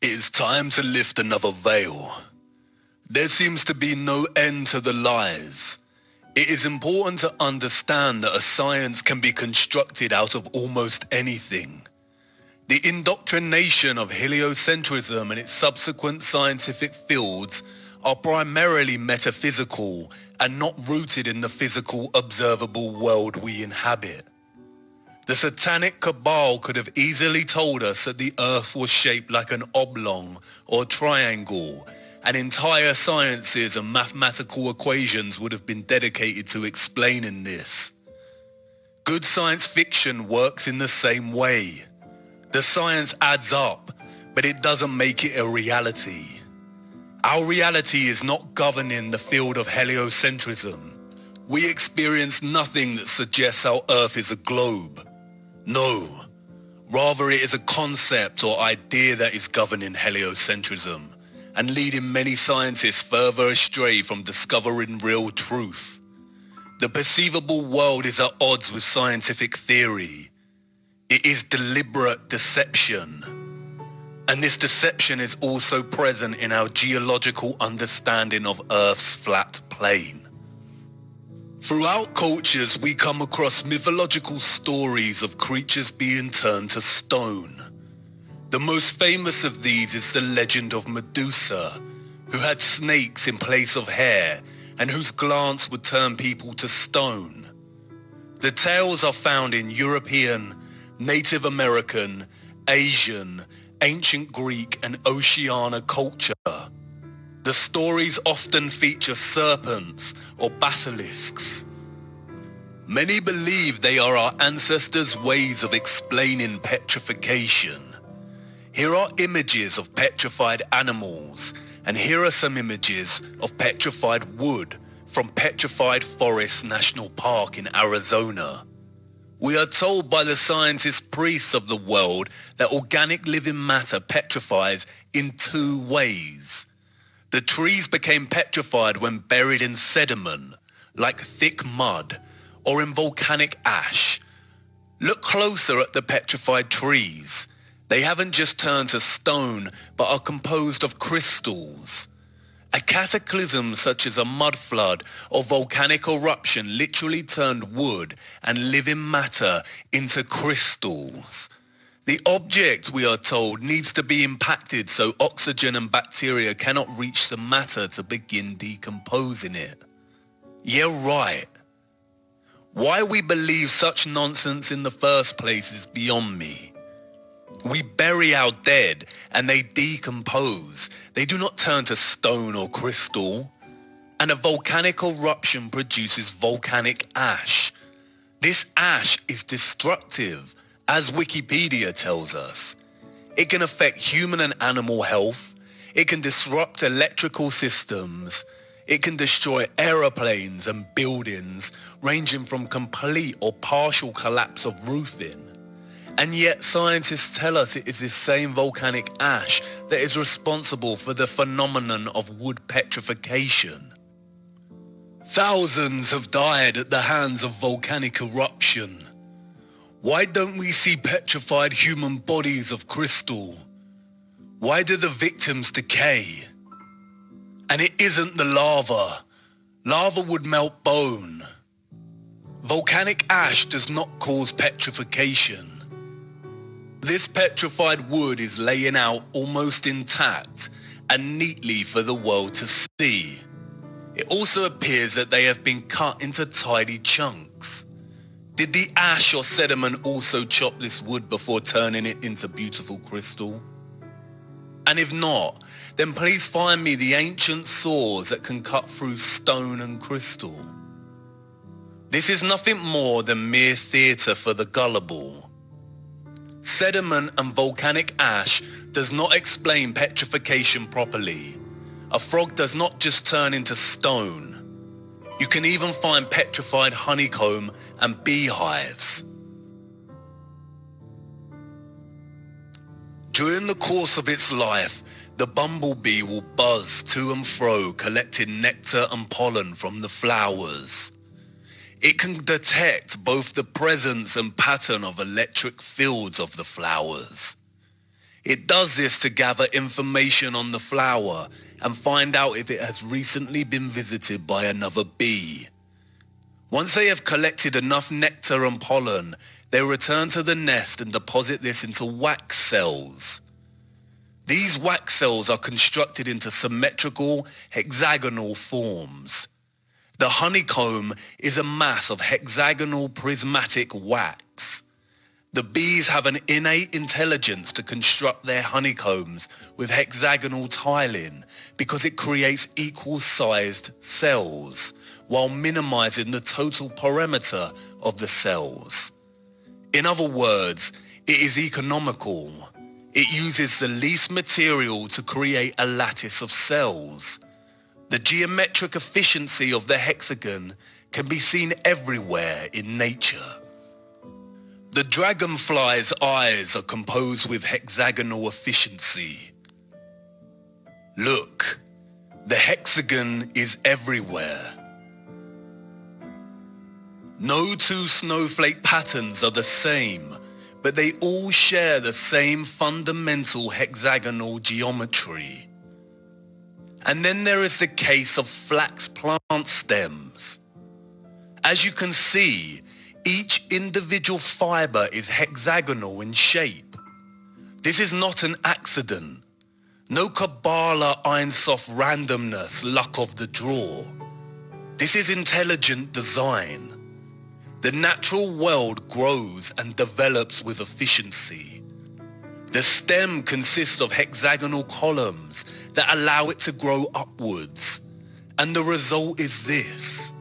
It is time to lift another veil. There seems to be no end to the lies. It is important to understand that a science can be constructed out of almost anything. The indoctrination of heliocentrism and its subsequent scientific fields are primarily metaphysical and not rooted in the physical observable world we inhabit. The satanic cabal could have easily told us that the earth was shaped like an oblong or triangle, and entire sciences and mathematical equations would have been dedicated to explaining this. Good science fiction works in the same way. The science adds up, but it doesn't make it a reality. Our reality is not governing the field of heliocentrism. We experience nothing that suggests our Earth is a globe. No, rather it is a concept or idea that is governing heliocentrism and leading many scientists further astray from discovering real truth. The perceivable world is at odds with scientific theory. It is deliberate deception. And this deception is also present in our geological understanding of Earth's flat plane. Throughout cultures, we come across mythological stories of creatures being turned to stone. The most famous of these is the legend of Medusa, who had snakes in place of hair and whose glance would turn people to stone. The tales are found in European, Native American, Asian, ancient Greek and Oceania culture. The stories often feature serpents or basilisks. Many believe they are our ancestors' ways of explaining petrification. Here are images of petrified animals, and here are some images of petrified wood from Petrified Forest National Park in Arizona. We are told by the scientist priests of the world that organic living matter petrifies in two ways. The trees became petrified when buried in sediment, like thick mud, or in volcanic ash. Look closer at the petrified trees. They haven't just turned to stone, but are composed of crystals. A cataclysm such as a mud flood or volcanic eruption literally turned wood and living matter into crystals. The object, we are told, needs to be impacted so oxygen and bacteria cannot reach the matter to begin decomposing it. Yeah, right. Why we believe such nonsense in the first place is beyond me. We bury our dead and they decompose. They do not turn to stone or crystal. And a volcanic eruption produces volcanic ash. This ash is destructive, as Wikipedia tells us. It can affect human and animal health. It can disrupt electrical systems. It can destroy aeroplanes and buildings, ranging from complete or partial collapse of roofing. And yet scientists tell us it is this same volcanic ash that is responsible for the phenomenon of wood petrification. Thousands have died at the hands of volcanic eruption. Why don't we see petrified human bodies of crystal? Why do the victims decay? And it isn't the lava. Lava would melt bone. Volcanic ash does not cause petrification. This petrified wood is laying out almost intact and neatly for the world to see. It also appears that they have been cut into tiny chunks. Did the ash or sediment also chop this wood before turning it into beautiful crystal? And if not, then please find me the ancient saws that can cut through stone and crystal. This is nothing more than mere theatre for the gullible. Sediment and volcanic ash does not explain petrification properly. A frog does not just turn into stone. You can even find petrified honeycomb and beehives. During the course of its life, the bumblebee will buzz to and fro collecting nectar and pollen from the flowers. It can detect both the presence and pattern of electric fields of the flowers. It does this to gather information on the flower and find out if it has recently been visited by another bee. Once they have collected enough nectar and pollen, they return to the nest and deposit this into wax cells. These wax cells are constructed into symmetrical, hexagonal forms. The honeycomb is a mass of hexagonal prismatic wax. The bees have an innate intelligence to construct their honeycombs with hexagonal tiling because it creates equal-sized cells while minimizing the total perimeter of the cells. In other words, it is economical. It uses the least material to create a lattice of cells. The geometric efficiency of the hexagon can be seen everywhere in nature. The dragonfly's eyes are composed with hexagonal efficiency. Look, the hexagon is everywhere. No two snowflake patterns are the same, but they all share the same fundamental hexagonal geometry. And then there is the case of flax plant stems. As you can see, each individual fiber is hexagonal in shape. This is not an accident. No Kabbalah Ein Sof randomness, luck of the draw. This is intelligent design. The natural world grows and develops with efficiency. The stem consists of hexagonal columns that allow it to grow upwards, and the result is this.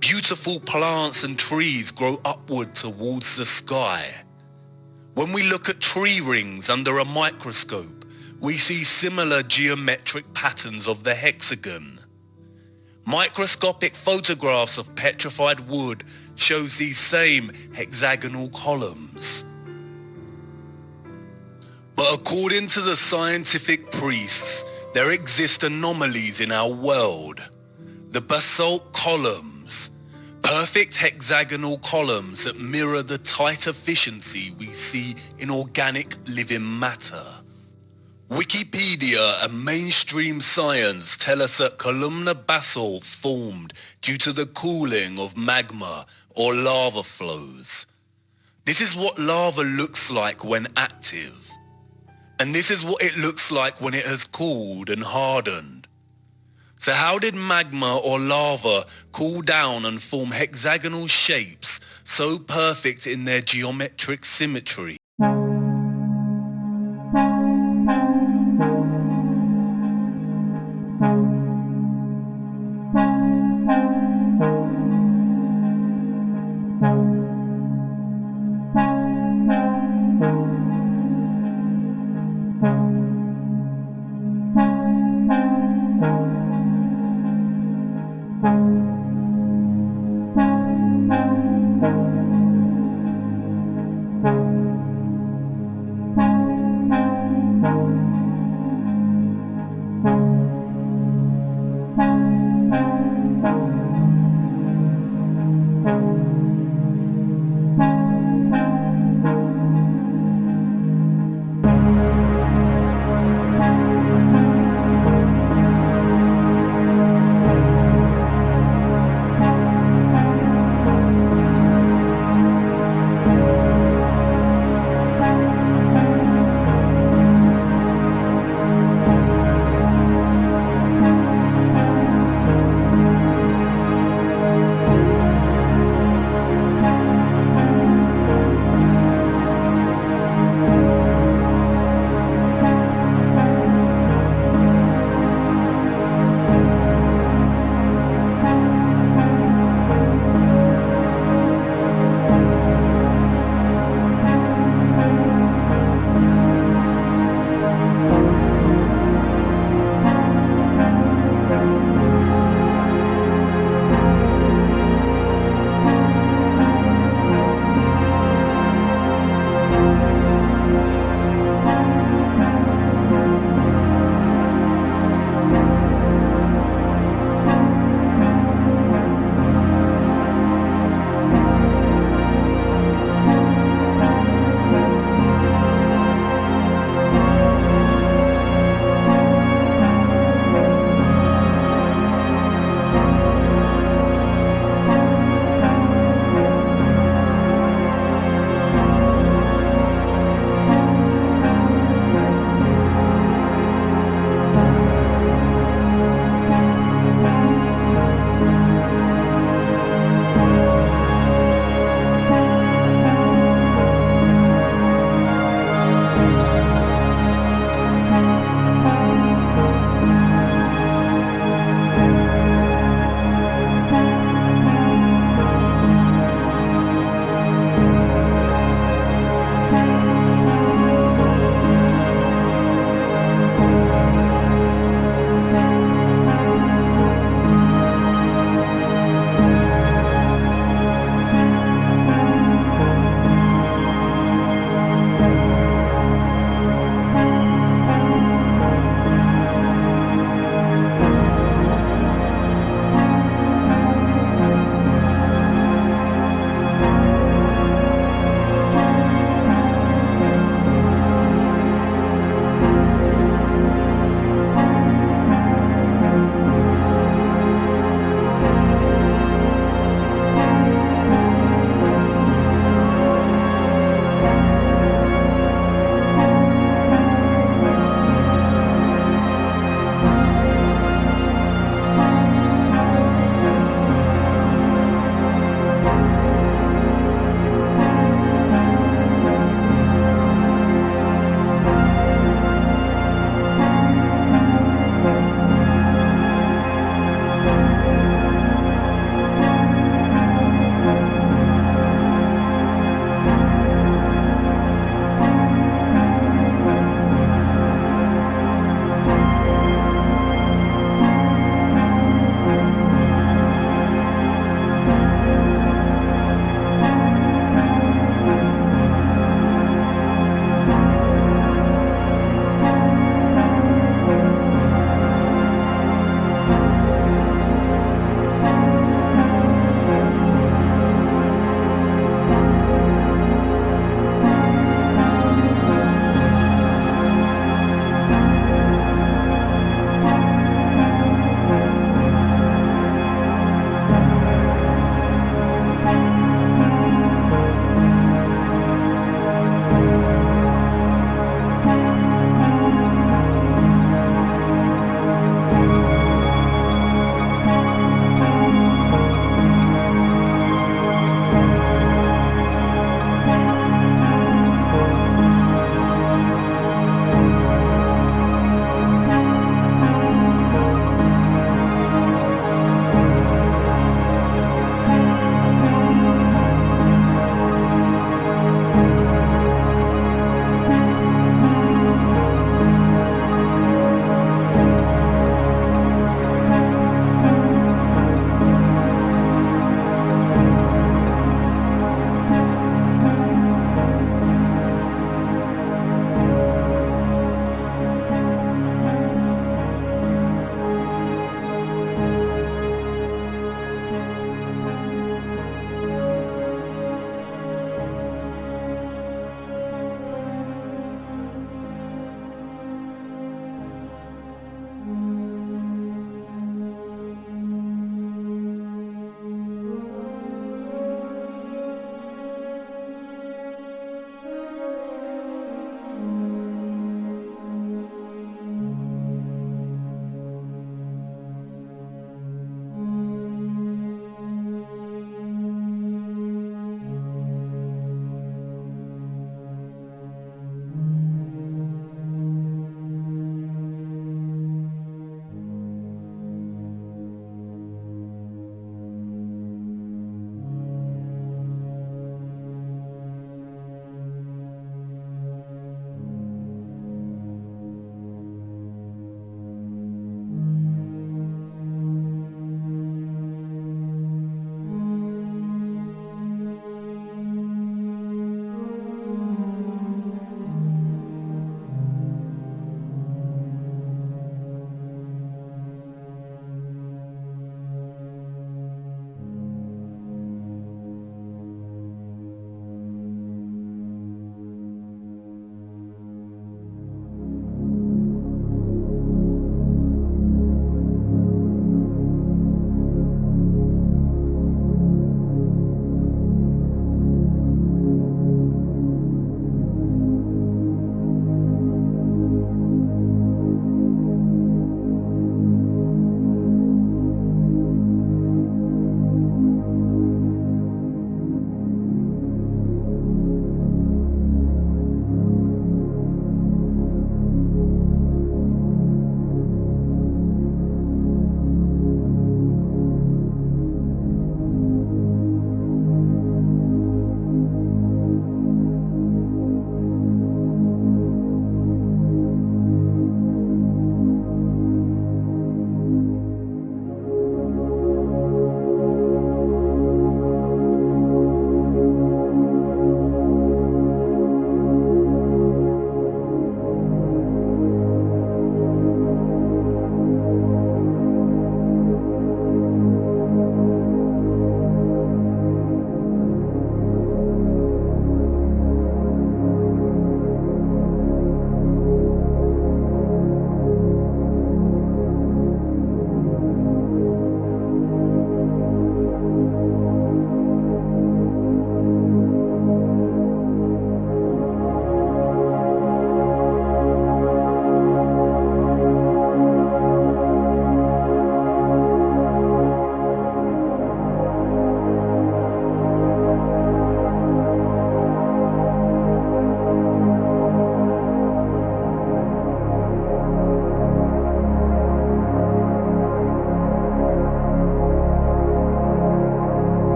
Beautiful plants and trees grow upward towards the sky. When we look at tree rings under a microscope, we see similar geometric patterns of the hexagon. Microscopic photographs of petrified wood shows these same hexagonal columns. But according to the scientific priests, there exist anomalies in our world. The basalt columns, perfect hexagonal columns that mirror the tight efficiency we see in organic living matter. Wikipedia and mainstream science tell us that columnar basalt formed due to the cooling of magma or lava flows. This is what lava looks like when active. And this is what it looks like when it has cooled and hardened. So how did magma or lava cool down and form hexagonal shapes so perfect in their geometric symmetry?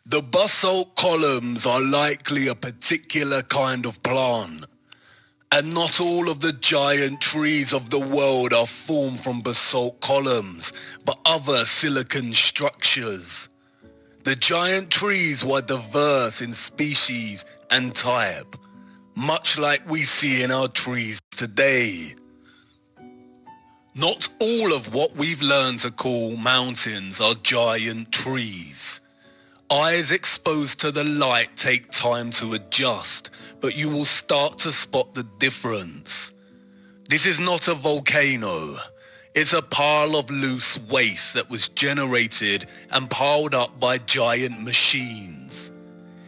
The basalt columns are likely a particular kind of plant, and not all of the giant trees of the world are formed from basalt columns, but other silicon structures. The giant trees were diverse in species and type, much like we see in our trees today. Not all of what we've learned to call mountains are giant trees. Eyes exposed to the light take time to adjust, but you will start to spot the difference. This is not a volcano. It's a pile of loose waste that was generated and piled up by giant machines.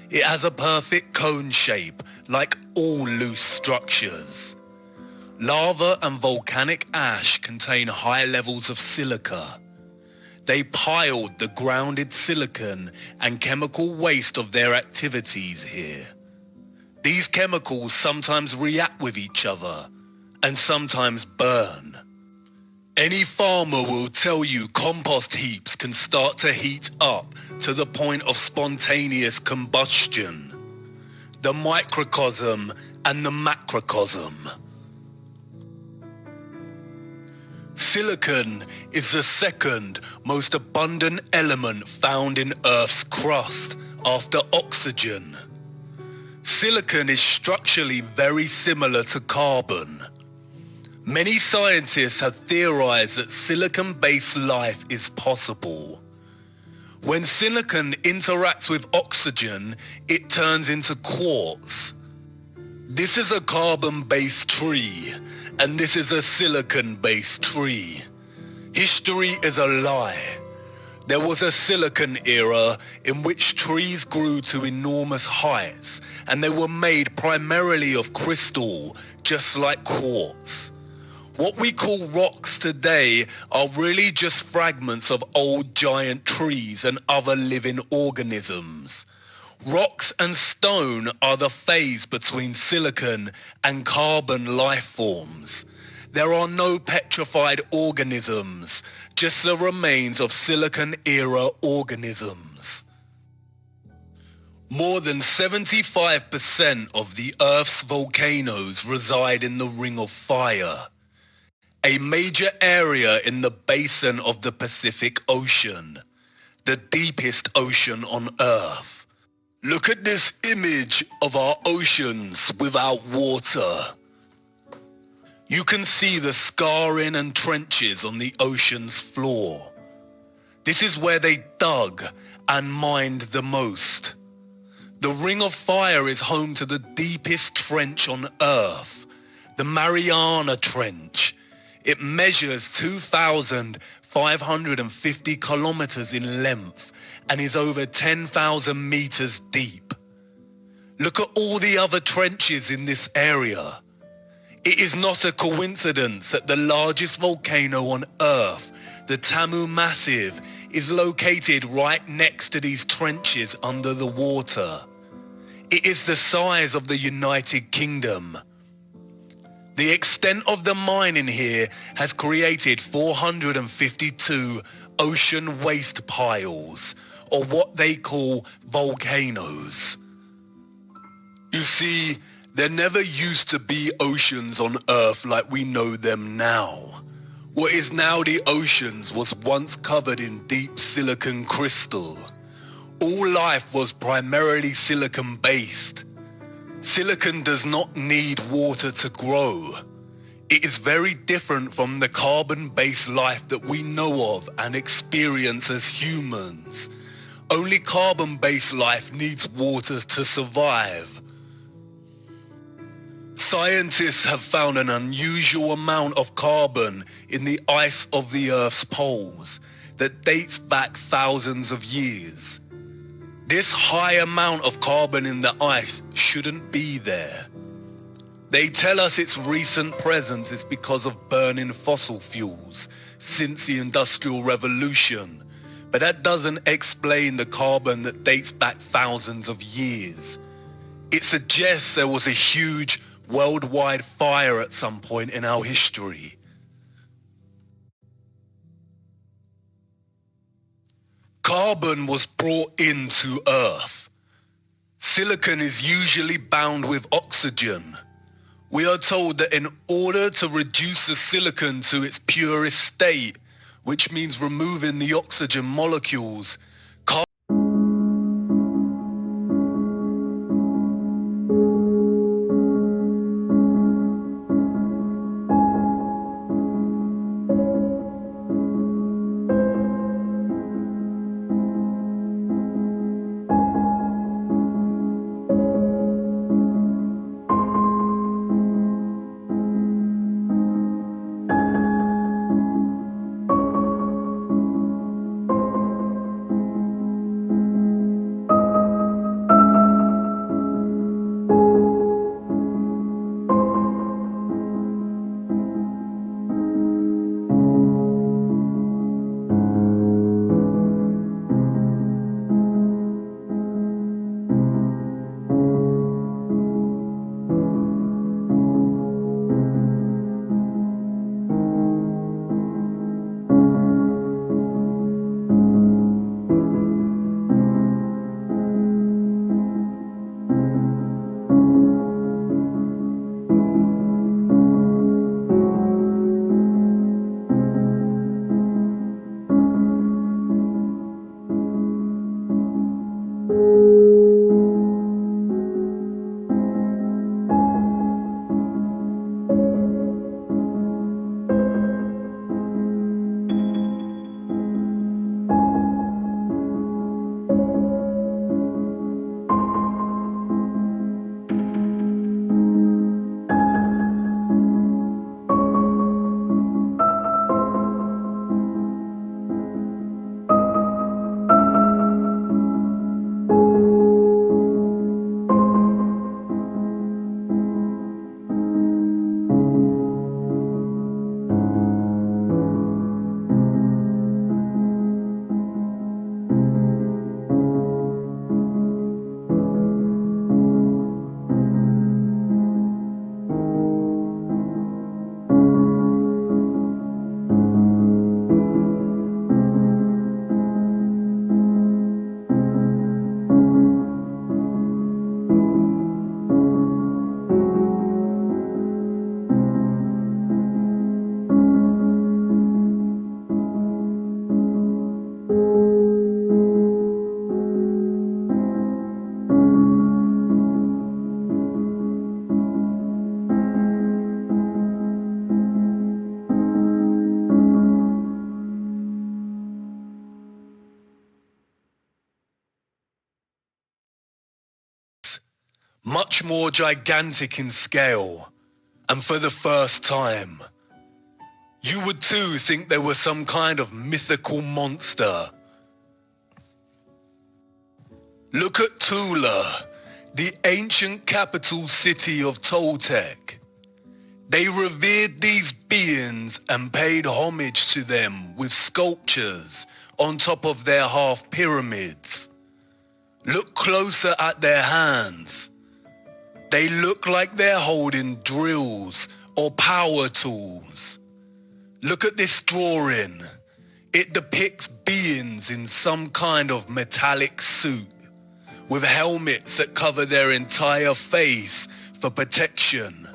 It has a perfect cone shape, like all loose structures. Lava and volcanic ash contain high levels of silica. They piled the grounded silicon and chemical waste of their activities here. These chemicals sometimes react with each other and sometimes burn. Any farmer will tell you compost heaps can start to heat up to the point of spontaneous combustion. The microcosm and the macrocosm. Silicon is the second most abundant element found in Earth's crust after oxygen. Silicon is structurally very similar to carbon. Many scientists have theorized that silicon-based life is possible. When silicon interacts with oxygen, it turns into quartz. This is a carbon-based tree, and this is a silicon-based tree. History is a lie. There was a silicon era in which trees grew to enormous heights, and they were made primarily of crystal, just like quartz. What we call rocks today are really just fragments of old giant trees and other living organisms. Rocks and stone are the phase between silicon and carbon life forms. There are no petrified organisms, just the remains of silicon-era organisms. More than 75% of the Earth's volcanoes reside in the Ring of Fire, a major area in the basin of the Pacific Ocean, the deepest ocean on Earth. Look at this image of our oceans without water. You can see the scarring and trenches on the ocean's floor. This is where they dug and mined the most. The Ring of Fire is home to the deepest trench on Earth, the Mariana Trench. It measures 2,550 kilometers in length and is over 10,000 meters deep. Look at all the other trenches in this area. It is not a coincidence that the largest volcano on Earth, the Tamu Massive, is located right next to these trenches under the water. It is the size of the United Kingdom. The extent of the mining here has created 452 ocean waste piles, or what they call volcanoes. You see, there never used to be oceans on Earth like we know them now. What is now the oceans was once covered in deep silicon crystal. All life was primarily silicon-based. Silicon does not need water to grow. It is very different from the carbon-based life that we know of and experience as humans. Only carbon-based life needs water to survive. Scientists have found an unusual amount of carbon in the ice of the Earth's poles that dates back thousands of years. This high amount of carbon in the ice shouldn't be there. They tell us its recent presence is because of burning fossil fuels since the Industrial Revolution, but that doesn't explain the carbon that dates back thousands of years. It suggests there was a huge worldwide fire at some point in our history. Carbon was brought into Earth. Silicon is usually bound with oxygen. We are told that in order to reduce the silicon to its purest state, which means removing the oxygen molecules, much more gigantic in scale, and for the first time. You would too think they were some kind of mythical monster. Look at Tula, the ancient capital city of Toltec. They revered these beings and paid homage to them with sculptures on top of their half pyramids. Look closer at their hands. They look like they're holding drills or power tools. Look at this drawing. It depicts beings in some kind of metallic suit, with helmets that cover their entire face for protection,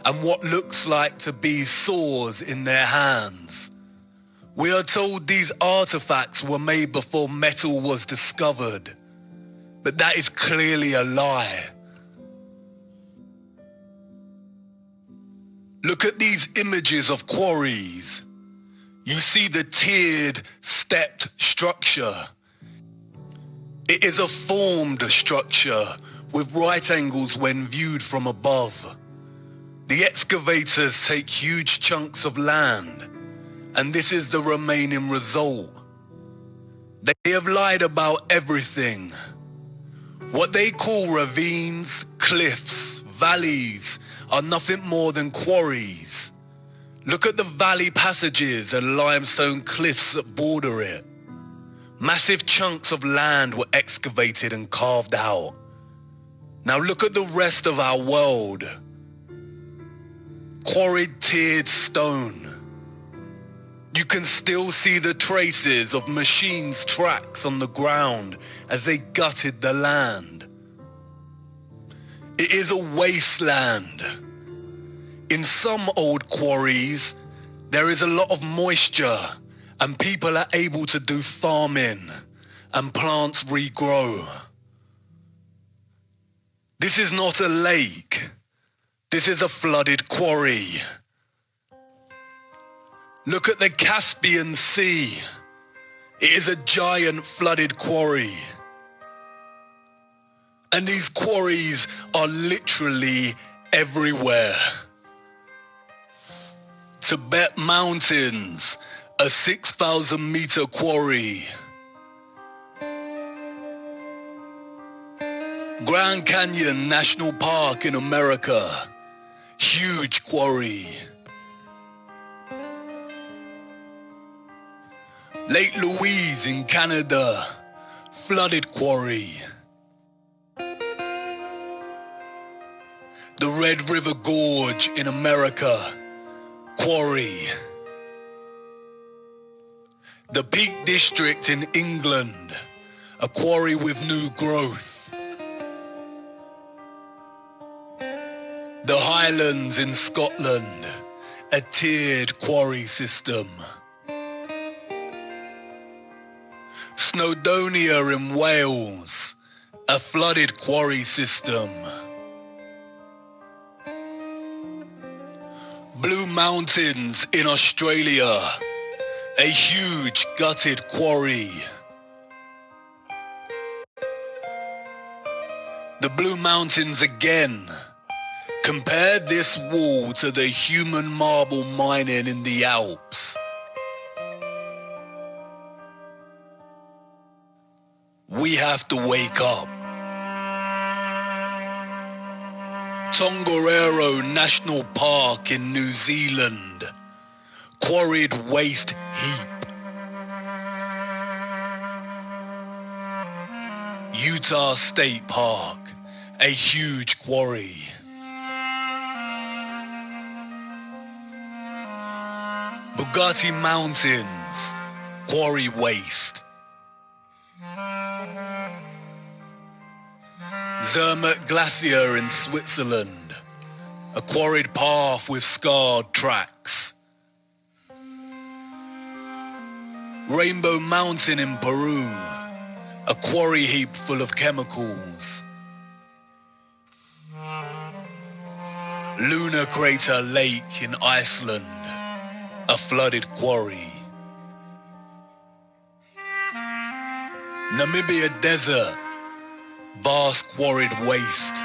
and what looks like to be swords in their hands. We are told these artifacts were made before metal was discovered, but that is clearly a lie. Look at these images of quarries. You see the tiered, stepped structure. It is a formed structure with right angles when viewed from above. The excavators take huge chunks of land, and this is the remaining result. They have lied about everything. What they call ravines, cliffs, valleys are nothing more than quarries. Look at the valley passages and limestone cliffs that border it. Massive chunks of land were excavated and carved out. Now look at the rest of our world. Quarried tiered stone. You can still see the traces of machines' tracks on the ground as they gutted the land. It is a wasteland. In some old quarries, there is a lot of moisture and people are able to do farming and plants regrow. This is not a lake. This is a flooded quarry. Look at the Caspian Sea. It is a giant flooded quarry. And these quarries are literally everywhere. Tibet Mountains, a 6,000-meter quarry. Grand Canyon National Park in America, huge quarry. Lake Louise in Canada, flooded quarry. The Red River Gorge in America, quarry. The Peak District in England, a quarry with new growth. The Highlands in Scotland, a tiered quarry system. Snowdonia in Wales, a flooded quarry system. Blue Mountains in Australia, a huge gutted quarry. The Blue Mountains again. Compare this wall to the human marble mining in the Alps. We have to wake up. Tongariro National Park in New Zealand, quarried waste heap. Utah State Park, a huge quarry. Bugatti Mountains, quarry waste. Zermatt Glacier in Switzerland, a quarried path with scarred tracks. Rainbow Mountain in Peru, a quarry heap full of chemicals. Lunar Crater Lake in Iceland, a flooded quarry. Namibia Desert, vast quarried waste.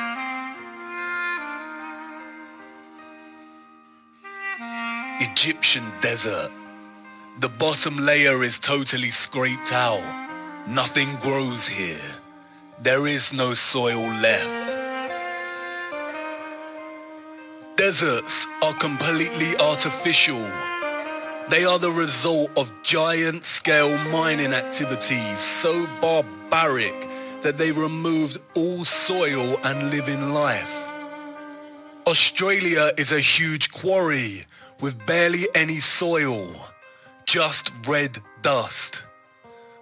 Egyptian Desert. The bottom layer is totally scraped out. Nothing grows here. There is no soil left. Deserts are completely artificial. They are the result of giant-scale mining activities so barbaric that they removed all soil and living life. Australia is a huge quarry with barely any soil, just red dust.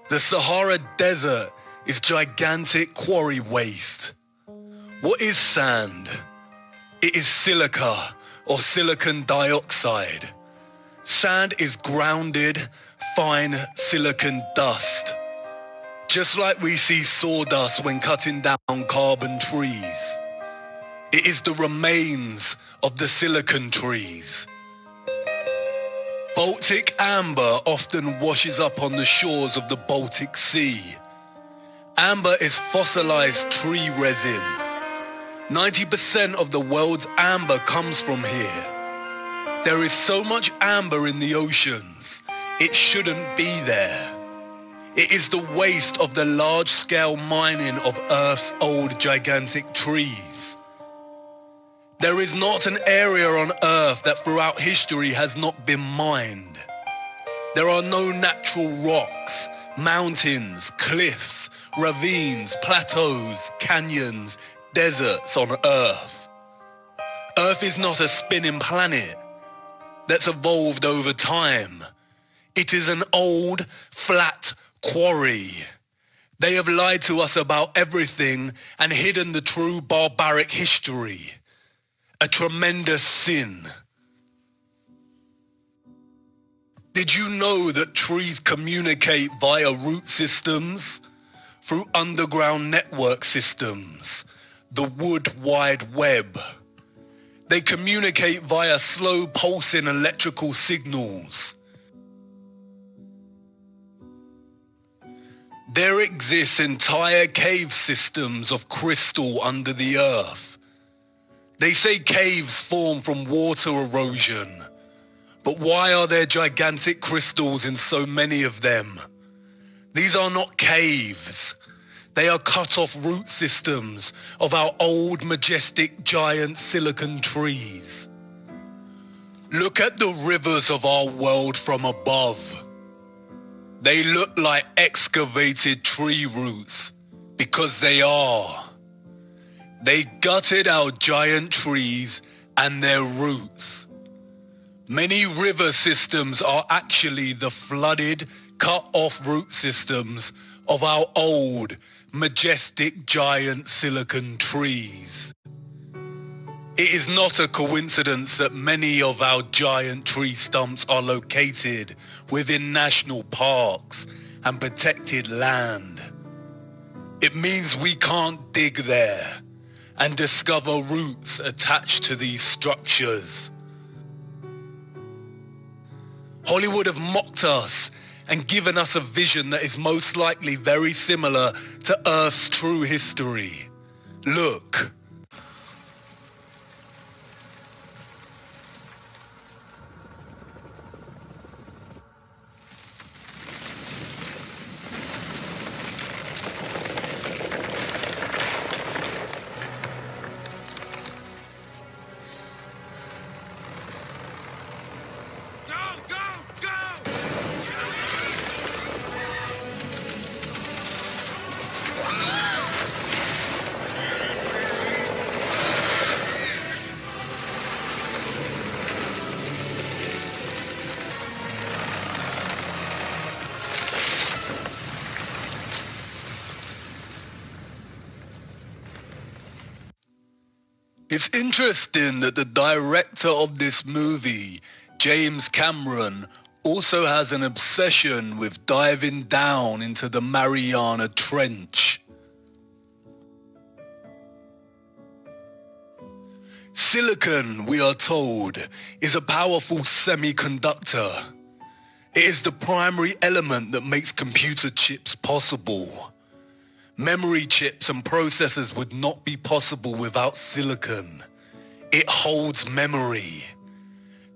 The Sahara Desert is gigantic quarry waste. What is sand? It is silica or silicon dioxide. Sand is grounded, fine silicon dust. Just like we see sawdust when cutting down carbon trees. It is the remains of the silicon trees. Baltic amber often washes up on the shores of the Baltic Sea. Amber is fossilized tree resin. 90% of the world's amber comes from here. There is so much amber in the oceans, it shouldn't be there. It is the waste of the large-scale mining of Earth's old gigantic trees. There is not an area on Earth that throughout history has not been mined. There are no natural rocks, mountains, cliffs, ravines, plateaus, canyons, deserts on Earth. Earth is not a spinning planet that's evolved over time. It is an old, flat quarry. They have lied to us about everything and hidden the true barbaric history. A tremendous sin. Did you know that trees communicate via root systems? Through underground network systems, the wood wide web. They communicate via slow pulsing electrical signals. There exists entire cave systems of crystal under the earth. They say caves form from water erosion. But why are there gigantic crystals in so many of them? These are not caves. They are cut-off root systems of our old, majestic, giant silicon trees. Look at the rivers of our world from above. They look like excavated tree roots, because they are. They gutted our giant trees and their roots. Many river systems are actually the flooded, cut-off root systems of our old, majestic, giant silicon trees. It is not a coincidence that many of our giant tree stumps are located within national parks and protected land. It means we can't dig there and discover roots attached to these structures. Hollywood have mocked us and given us a vision that is most likely very similar to Earth's true history. Look. It's interesting that the director of this movie, James Cameron, also has an obsession with diving down into the Mariana Trench. Silicon, we are told, is a powerful semiconductor. It is the primary element that makes computer chips possible. Memory chips and processors would not be possible without silicon. It holds memory.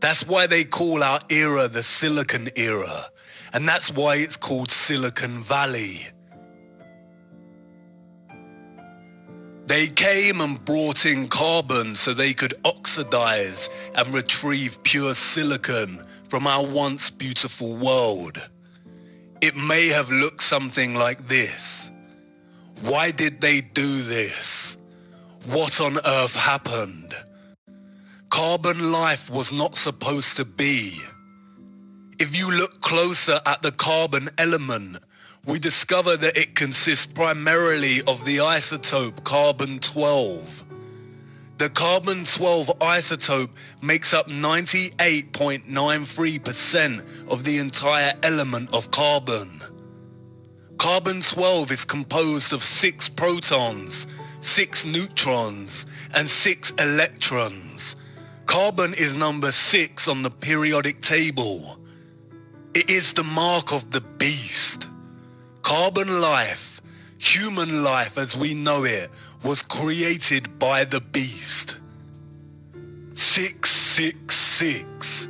That's why they call our era the Silicon Era, and that's why it's called Silicon Valley. They came and brought in carbon so they could oxidize and retrieve pure silicon from our once beautiful world. It may have looked something like this. Why did they do this? What on earth happened? Carbon life was not supposed to be. If you look closer at the carbon element, we discover that it consists primarily of the isotope carbon-12. The carbon-12 isotope makes up 98.93% of the entire element of carbon. Carbon-12 is composed of 6 protons, 6 neutrons, and 6 electrons. Carbon is number 6 on the periodic table. It is the mark of the beast. Carbon life, human life as we know it, was created by the beast. 666.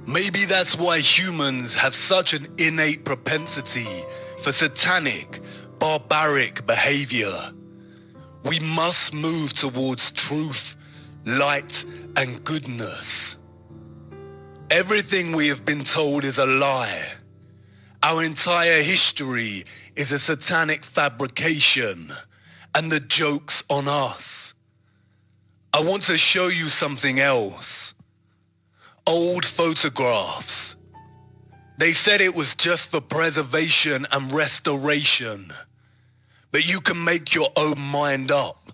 Maybe that's why humans have such an innate propensity for satanic, barbaric behavior. We must move towards truth, light, and goodness. Everything we have been told is a lie. Our entire history is a satanic fabrication, and the joke's on us. I want to show you something else. Old photographs. They said it was just for preservation and restoration, but you can make your own mind up.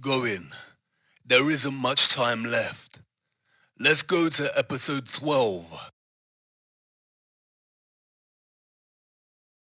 Going. There isn't much time left. Let's go to episode 12.